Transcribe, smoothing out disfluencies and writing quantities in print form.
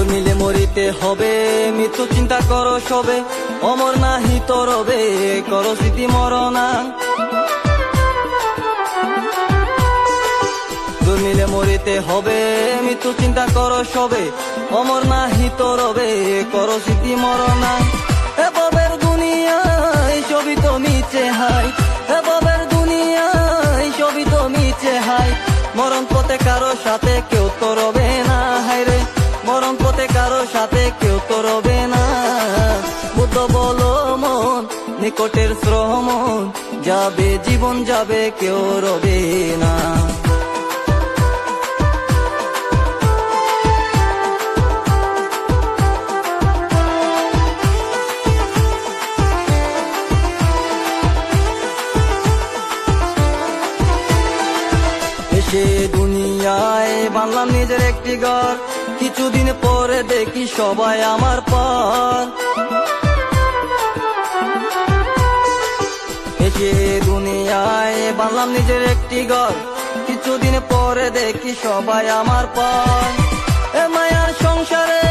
জন্মিলে মরিতে হবে, মৃত্যু চিন্তা করো সবে, অমর নাহি তো রবে, করো স্মৃতি মরনা। জন্মিলে মরিতে হবে, মৃত্যু চিন্তা করো সবে, অমর নাহি তো রবে, করো স্মৃতি মরনা। এ ববের দুনিয়ায় সবই তো মিছে হাই, এ ববের দুনিয়ায় সবই তো মিছে হাই, মরণ পথে কারো সাথে কেউ তো রবে না, হায়রে মরণ পথে কারো সাথে কেউ তো রবে না। বুদ্ধ বলো মন নিকটের শ্রমণ, যাবে জীবন যাবে কেউ রবে না। এসে দুনিয়ায় বানলাম নিজের একটি ঘর, কিছুদিন পরে দেখি সবাই আমার পর। এসে দুনিয়ায় বানলাম নিজের একটি ঘর, কিছুদিন পরে দেখি সবাই আমার পর। এ মায়ার সংসারে